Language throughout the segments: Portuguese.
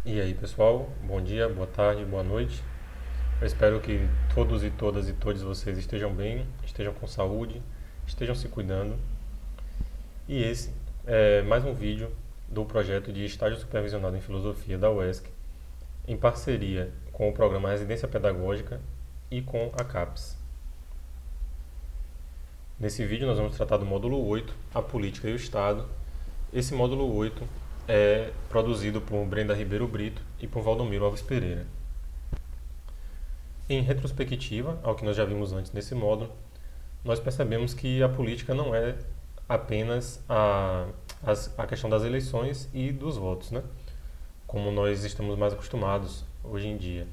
E aí, pessoal, bom dia, boa tarde, boa noite. Eu espero que todos e todas e todos vocês estejam bem, estejam com saúde, estejam se cuidando. E esse é mais um vídeo do projeto de estágio supervisionado em filosofia da UESC, em parceria com o programa Residência Pedagógica e com a CAPES. Nesse vídeo nós vamos tratar do módulo 8, a política e o Estado. Esse módulo 8 é produzido por Brenda Ribeiro Brito e por Valdomiro Alves Pereira. Em retrospectiva ao que nós já vimos antes nesse módulo, nós percebemos que a política não é apenas a questão das eleições e dos votos, né? Como nós estamos mais acostumados hoje em dia.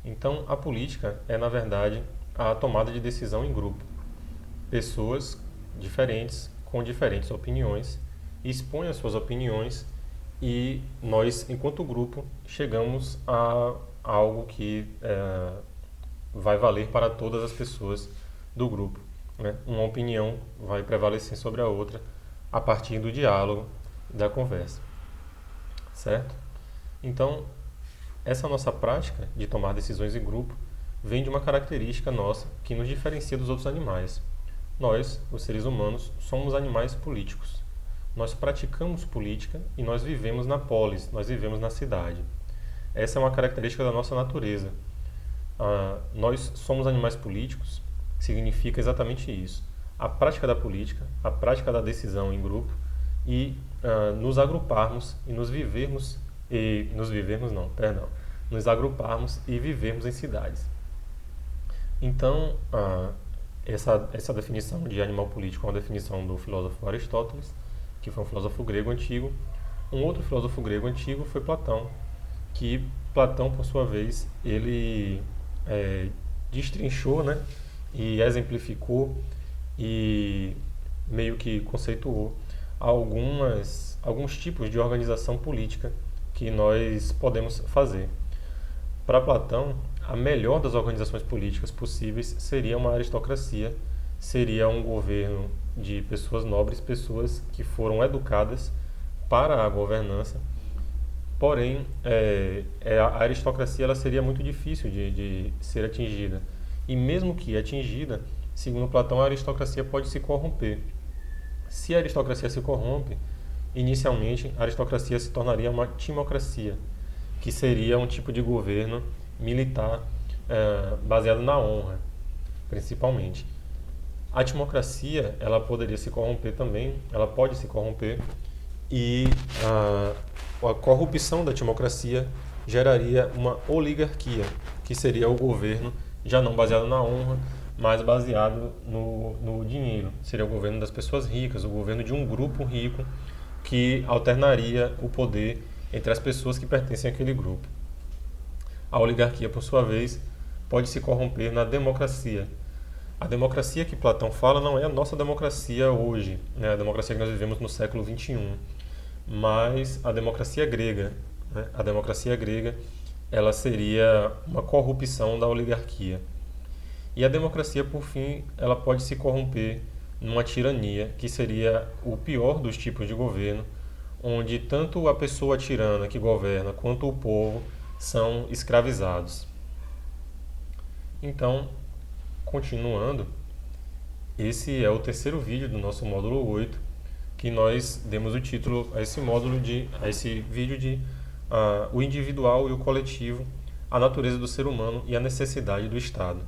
Então, a política é, na verdade, a tomada de decisão em grupo. Pessoas diferentes, com diferentes opiniões, expõem as suas opiniões e nós, enquanto grupo, chegamos a algo que vai valer para todas as pessoas do grupo, né? Uma opinião vai prevalecer sobre a outra a partir do diálogo, da conversa, certo? Então, essa nossa prática de tomar decisões em grupo vem de uma característica nossa que nos diferencia dos outros animais. Nós, os seres humanos, somos animais políticos. Nós praticamos política e nós vivemos na polis, nós vivemos na cidade. Essa é uma característica da nossa natureza. Nós somos animais políticos, significa exatamente isso. A prática da política, a prática da decisão em grupo e nos agruparmos e nos agruparmos e vivermos em cidades. Então, essa definição de animal político é uma definição do filósofo Aristóteles, que foi um filósofo grego antigo. Um outro filósofo grego antigo foi Platão, que Platão, por sua vez, ele destrinchou, né, e exemplificou e meio que conceituou alguns tipos de organização política que nós podemos fazer. Para Platão, a melhor das organizações políticas possíveis seria uma aristocracia, seria um governo de pessoas nobres, pessoas que foram educadas para a governança. Porém, a aristocracia ela seria muito difícil de ser atingida. E mesmo que atingida, segundo Platão, a aristocracia pode se corromper. Se a aristocracia se corrompe, inicialmente a aristocracia se tornaria uma timocracia, que seria um tipo de governo militar baseado na honra, principalmente. A timocracia ela poderia se corromper também, ela pode se corromper e a corrupção da timocracia geraria uma oligarquia, que seria o governo já não baseado na honra, mas baseado no dinheiro. Seria o governo das pessoas ricas, o governo de um grupo rico que alternaria o poder entre as pessoas que pertencem àquele grupo. A oligarquia, por sua vez, pode se corromper na democracia. A democracia que Platão fala não é a nossa democracia hoje, né? A democracia que nós vivemos no século XXI, mas a democracia grega. Né? A democracia grega ela seria uma corrupção da oligarquia. E a democracia, por fim, ela pode se corromper numa tirania, que seria o pior dos tipos de governo, onde tanto a pessoa tirana que governa quanto o povo são escravizados. Então, continuando, esse é o terceiro vídeo do nosso módulo 8, que nós demos o título a esse vídeo de o individual e o coletivo, a natureza do ser humano e a necessidade do Estado.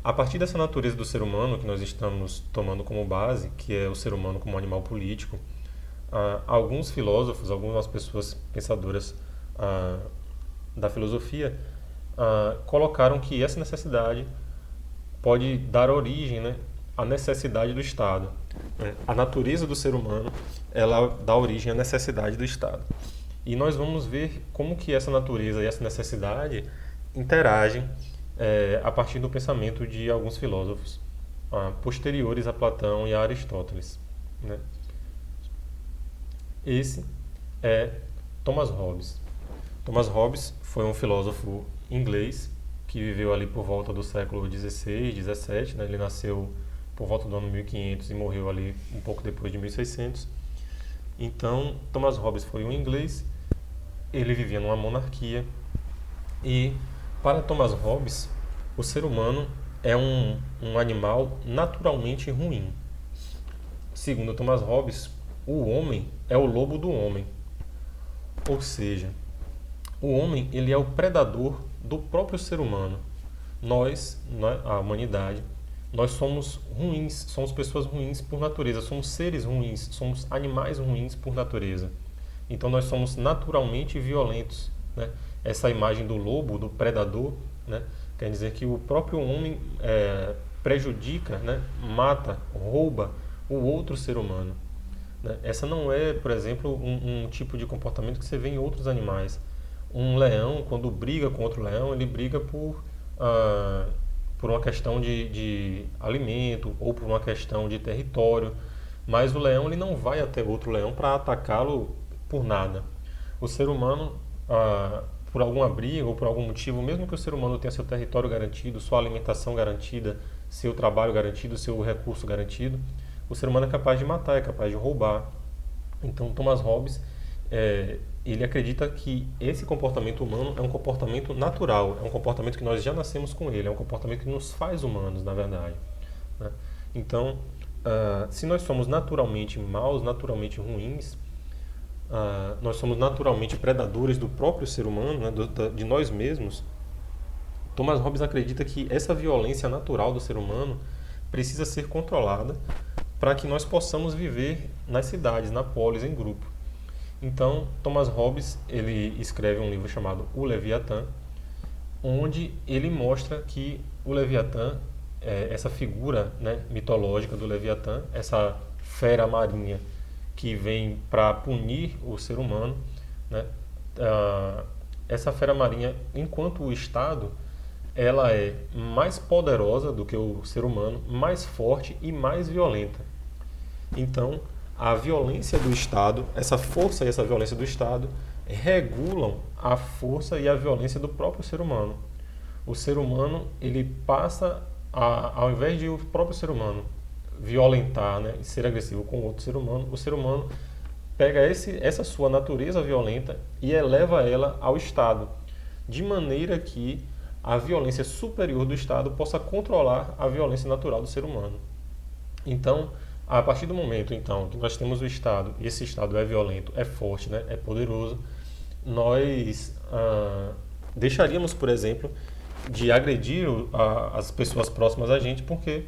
A partir dessa natureza do ser humano que nós estamos tomando como base, que é o ser humano como animal político, alguns filósofos, algumas pessoas pensadoras da filosofia colocaram que essa necessidade pode dar origem, né, à necessidade do Estado. Né? A natureza do ser humano ela dá origem à necessidade do Estado. E nós vamos ver como que essa natureza e essa necessidade interagem a partir do pensamento de alguns filósofos posteriores a Platão e a Aristóteles. Né? Esse é Thomas Hobbes. Thomas Hobbes foi um filósofo inglês que viveu ali por volta do século XVI, XVII. Né? Ele nasceu por volta do ano 1500 e morreu ali um pouco depois de 1600. Então, Thomas Hobbes foi um inglês ele vivia numa monarquia e, para Thomas Hobbes, o ser humano é um animal naturalmente ruim. Segundo Thomas Hobbes, o homem é o lobo do homem. Ou seja, o homem ele é o predador do próprio ser humano. Nós, a humanidade, nós somos ruins, somos pessoas ruins por natureza, somos seres ruins, somos animais ruins por natureza. Então nós somos naturalmente violentos, né? Essa imagem do lobo, do predador, né? Quer dizer que o próprio homem prejudica, né? Mata, rouba o outro ser humano, né? Essa não é, por exemplo, um tipo de comportamento que você vê em outros animais. Um leão, quando briga com outro leão, ele briga por uma questão de alimento ou por uma questão de território, mas o leão ele não vai até outro leão para atacá-lo por nada. O ser humano, por alguma briga ou por algum motivo, mesmo que o ser humano tenha seu território garantido, sua alimentação garantida, seu trabalho garantido, seu recurso garantido, o ser humano é capaz de matar, é capaz de roubar. Então, Thomas Hobbes, ele acredita que esse comportamento humano é um comportamento natural, é um comportamento que nós já nascemos com ele, é um comportamento que nos faz humanos, na verdade, né? Então, se nós somos naturalmente maus, naturalmente ruins, nós somos naturalmente predadores do próprio ser humano, né, de nós mesmos. Thomas Hobbes acredita que essa violência natural do ser humano precisa ser controlada para que nós possamos viver nas cidades, na polis, em grupo. Então, Thomas Hobbes ele escreve um livro chamado O Leviatã, onde ele mostra que o Leviatã, essa figura, né, mitológica do Leviatã, essa fera marinha que vem para punir o ser humano, né, essa fera marinha, enquanto o Estado, ela é mais poderosa do que o ser humano, mais forte e mais violenta. Então, a violência do Estado, essa força e essa violência do Estado regulam a força e a violência do próprio ser humano. O ser humano, ele passa, ao invés de o próprio ser humano violentar, né, e ser agressivo com outro ser humano, o ser humano pega essa sua natureza violenta e eleva ela ao Estado, de maneira que a violência superior do Estado possa controlar a violência natural do ser humano. Então, a partir do momento então que nós temos o Estado, e esse Estado é violento, é forte, né, é poderoso, nós deixaríamos, por exemplo, de agredir as pessoas próximas a gente, porque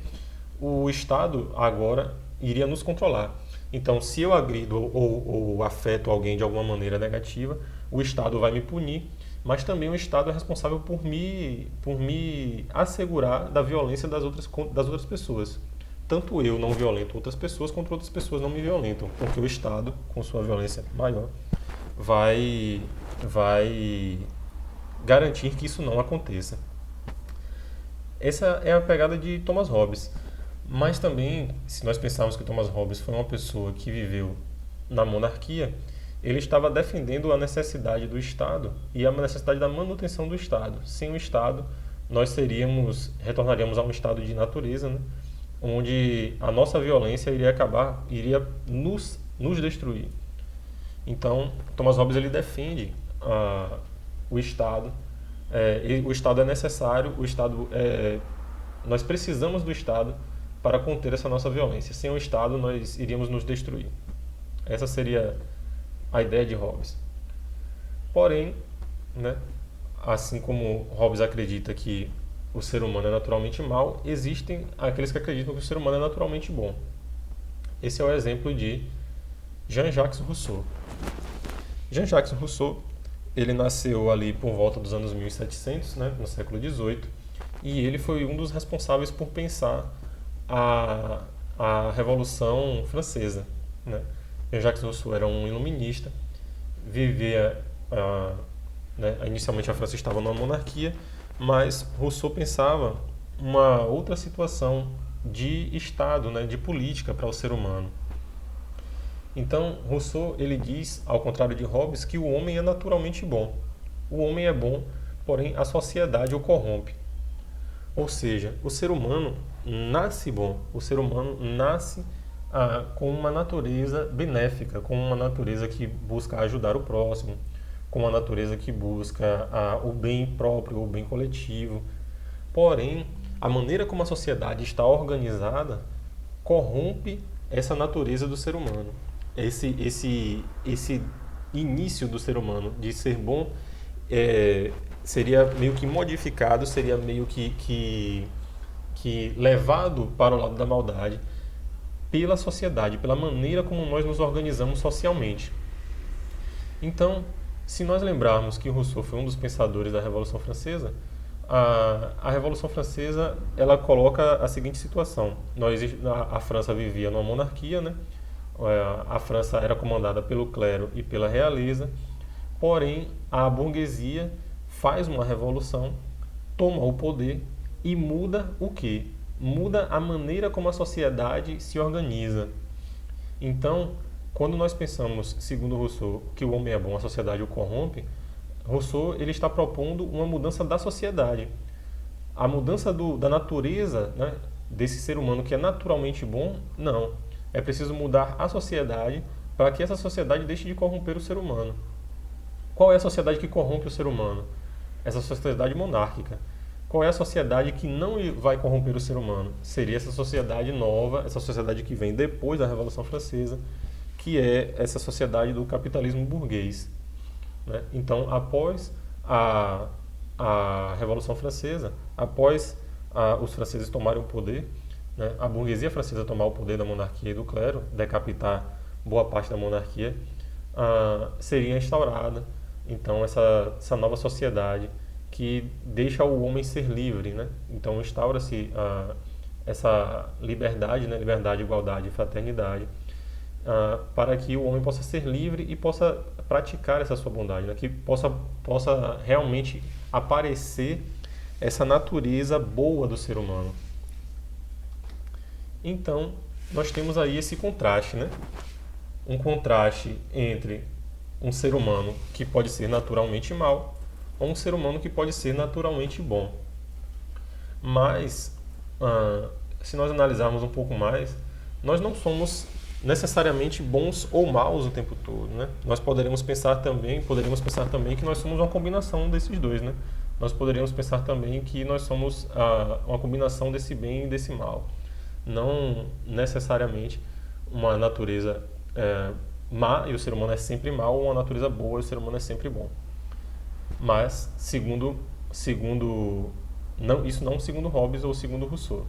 o Estado agora iria nos controlar. Então, se eu agrido ou afeto alguém de alguma maneira negativa, o Estado vai me punir, mas também o Estado é responsável por me assegurar da violência das outras pessoas. Tanto eu não violento outras pessoas, quanto outras pessoas não me violentam, porque o Estado, com sua violência maior, vai garantir que isso não aconteça. Essa é a pegada de Thomas Hobbes. Mas também, se nós pensarmos que Thomas Hobbes foi uma pessoa que viveu na monarquia, ele estava defendendo a necessidade do Estado e a necessidade da manutenção do Estado. Sem o Estado, nós retornaríamos a um estado de natureza, né, onde a nossa violência iria nos destruir. Então, Thomas Hobbes ele defende o Estado. O Estado é necessário, nós precisamos do Estado para conter essa nossa violência. Sem o Estado, nós iríamos nos destruir. Essa seria a ideia de Hobbes. Porém, né, assim como Hobbes acredita que o ser humano é naturalmente mau, existem aqueles que acreditam que o ser humano é naturalmente bom. Esse é o exemplo de Jean-Jacques Rousseau. Jean-Jacques Rousseau, ele nasceu ali por volta dos anos 1700, né, no século XVIII, e ele foi um dos responsáveis por pensar a Revolução Francesa, né? Jean-Jacques Rousseau era um iluminista, vivia, né, inicialmente a França estava numa monarquia, mas Rousseau pensava uma outra situação de Estado, né, de política para o ser humano. Então, Rousseau ele diz, ao contrário de Hobbes, que o homem é naturalmente bom. O homem é bom, porém a sociedade o corrompe. Ou seja, o ser humano nasce bom, o ser humano nasce com uma natureza benéfica, com uma natureza que busca ajudar o próximo, com uma natureza que busca o bem próprio, o bem coletivo. Porém, a maneira como a sociedade está organizada corrompe essa natureza do ser humano. Esse início do ser humano de ser bom seria meio que modificado, seria meio que levado para o lado da maldade pela sociedade, pela maneira como nós nos organizamos socialmente. Então, se nós lembrarmos que Rousseau foi um dos pensadores da Revolução Francesa, a Revolução Francesa ela coloca a seguinte situação: a França vivia numa monarquia, né? A França era comandada pelo clero e pela realeza, porém a burguesia faz uma revolução, toma o poder e muda o quê? Muda a maneira como a sociedade se organiza. Então, quando nós pensamos, segundo Rousseau, que o homem é bom, a sociedade o corrompe, Rousseau ele está propondo uma mudança da sociedade. A mudança da natureza, né, desse ser humano que é naturalmente bom, não. É preciso mudar a sociedade para que essa sociedade deixe de corromper o ser humano. Qual é a sociedade que corrompe o ser humano? Essa sociedade monárquica. Qual é a sociedade que não vai corromper o ser humano? Seria essa sociedade nova, essa sociedade que vem depois da Revolução Francesa, que é essa sociedade do capitalismo burguês. Né? Então, após a Revolução Francesa, após os franceses tomarem o poder, né, a burguesia francesa tomar o poder da monarquia e do clero, decapitar boa parte da monarquia, seria instaurada então essa nova sociedade que deixa o homem ser livre, né? Então instaura-se essa liberdade, né? Liberdade, igualdade e fraternidade, para que o homem possa ser livre e possa praticar essa sua bondade, né? Que possa realmente aparecer essa natureza boa do ser humano. Então, nós temos aí esse contraste, né? Um contraste entre um ser humano que pode ser naturalmente mau ou um ser humano que pode ser naturalmente bom. Mas, se nós analisarmos um pouco mais, nós não somos necessariamente bons ou maus o tempo todo, né? Nós poderíamos pensar também que nós somos uma combinação desses dois, né? Nós poderíamos pensar também que nós somos uma combinação desse bem e desse mal. Não necessariamente uma natureza má e o ser humano é sempre mau, ou uma natureza boa e o ser humano é sempre bom. Mas, isso não segundo Hobbes ou segundo Rousseau,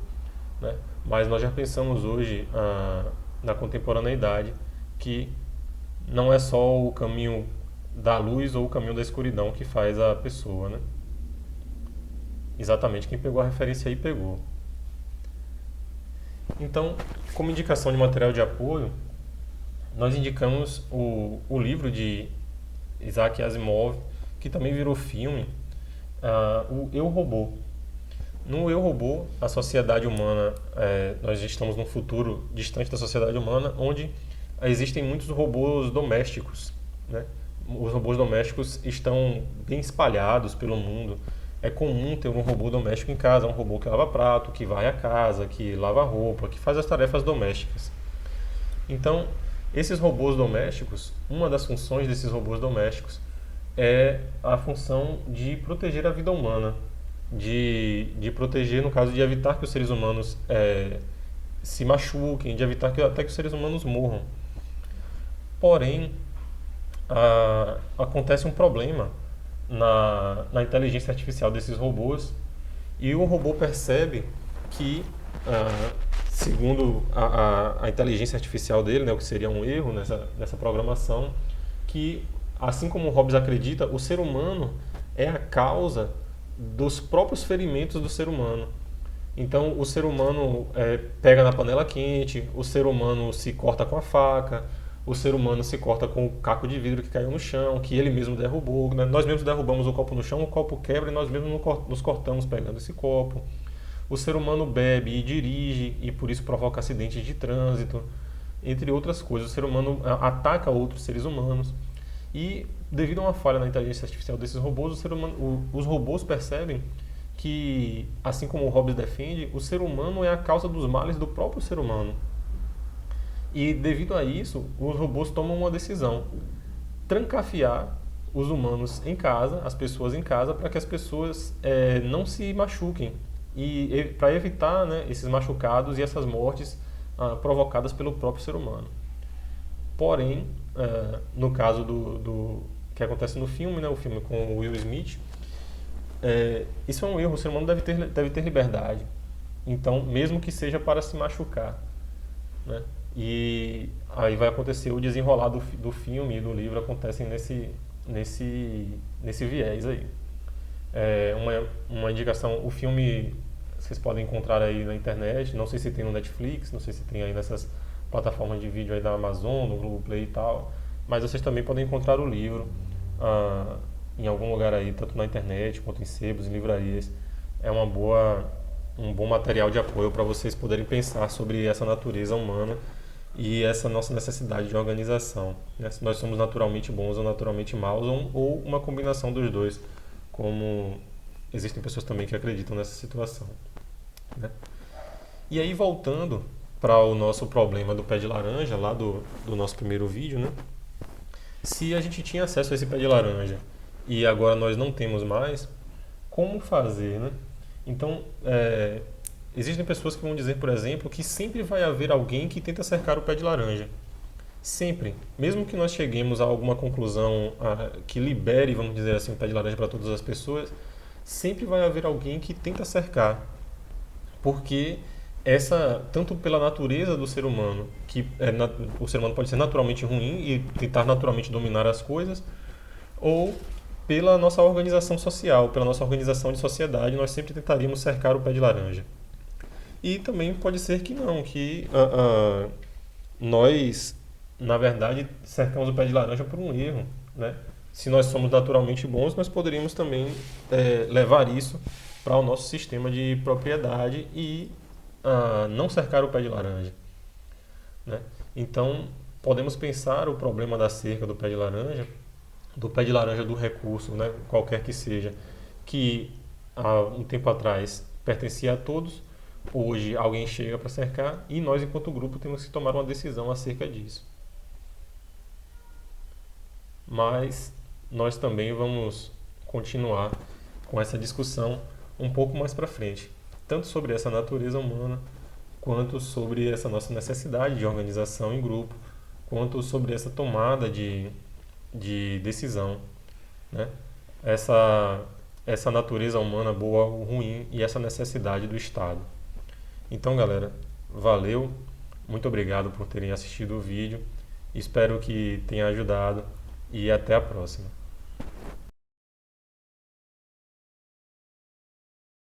né? Mas nós já pensamos hoje, na contemporaneidade, que não é só o caminho da luz ou o caminho da escuridão que faz a pessoa, né? Exatamente, quem pegou a referência aí pegou. Então, como indicação de material de apoio, nós indicamos o livro de Isaac Asimov, que também virou filme, o Eu, Robô. No Eu, Robô, a sociedade humana, nós estamos num futuro distante da sociedade humana, onde existem muitos robôs domésticos, né? Os robôs domésticos estão bem espalhados pelo mundo. É comum ter um robô doméstico em casa, um robô que lava prato, que varre a casa, que lava roupa, que faz as tarefas domésticas. Então, esses robôs domésticos, uma das funções desses robôs domésticos é a função de proteger a vida humana, de proteger, no caso, de evitar que os seres humanos se machuquem, de evitar até que os seres humanos morram. Porém, acontece um problema na inteligência artificial desses robôs, e o robô percebe que, segundo a inteligência artificial dele, né, o que seria um erro nessa programação, que, assim como o Hobbes acredita, o ser humano é a causa dos próprios ferimentos do ser humano. Então, o ser humano pega na panela quente, o ser humano se corta com a faca, o ser humano se corta com o caco de vidro que caiu no chão, que ele mesmo derrubou, né? Nós mesmos derrubamos o copo no chão, o copo quebra e nós mesmos nos cortamos pegando esse copo. O ser humano bebe e dirige e por isso provoca acidentes de trânsito, entre outras coisas. O ser humano ataca outros seres humanos. E devido a uma falha na inteligência artificial desses robôs, os robôs percebem que, assim como o Hobbes defende, o ser humano é a causa dos males do próprio ser humano. E devido a isso, os robôs tomam uma decisão: trancafiar os humanos em casa, as pessoas em casa, para que as pessoas não se machuquem e para evitar, né, esses machucados e essas mortes provocadas pelo próprio ser humano. Porém, no caso do que acontece no filme, né, o filme com o Will Smith, isso é um erro. O ser humano deve ter liberdade. Então, mesmo que seja para se machucar, né? E aí vai acontecer o desenrolar do filme e do livro acontecem nesse viés aí. Uma indicação, o filme vocês podem encontrar aí na internet, não sei se tem no Netflix, não sei se tem aí nessas plataformas de vídeo aí da Amazon, no Globoplay e tal, mas vocês também podem encontrar o livro em algum lugar aí, tanto na internet quanto em sebos, em livrarias. É um bom material de apoio para vocês poderem pensar sobre essa natureza humana e essa nossa necessidade de organização, né? Se nós somos naturalmente bons ou naturalmente maus, ou uma combinação dos dois, como existem pessoas também que acreditam nessa situação, né? E aí, voltando para o nosso problema do pé de laranja, lá do nosso primeiro vídeo, né? Se a gente tinha acesso a esse pé de laranja e agora nós não temos mais, como fazer, né? Então, existem pessoas que vão dizer, por exemplo, que sempre vai haver alguém que tenta cercar o pé de laranja. Sempre. Mesmo que nós cheguemos a alguma conclusão que libere, vamos dizer assim, o pé de laranja para todas as pessoas, sempre vai haver alguém que tenta cercar. Porque tanto pela natureza do ser humano, o ser humano pode ser naturalmente ruim e tentar naturalmente dominar as coisas, ou pela nossa organização social, pela nossa organização de sociedade, nós sempre tentaríamos cercar o pé de laranja. E também pode ser que não, que nós, na verdade, cercamos o pé de laranja por um erro, né? Se nós somos naturalmente bons, nós poderíamos também levar isso para o nosso sistema de propriedade e não cercar o pé de laranja, né? Então, podemos pensar o problema da cerca do pé de laranja do recurso, né, qualquer que seja, que há um tempo atrás pertencia a todos, hoje alguém chega para cercar e nós, enquanto grupo, temos que tomar uma decisão acerca disso. Mas nós também vamos continuar com essa discussão um pouco mais para frente, tanto sobre essa natureza humana, quanto sobre essa nossa necessidade de organização em grupo, quanto sobre essa tomada de decisão, né? Essa natureza humana boa ou ruim e essa necessidade do Estado. Então, galera, valeu, muito obrigado por terem assistido o vídeo, espero que tenha ajudado e até a próxima.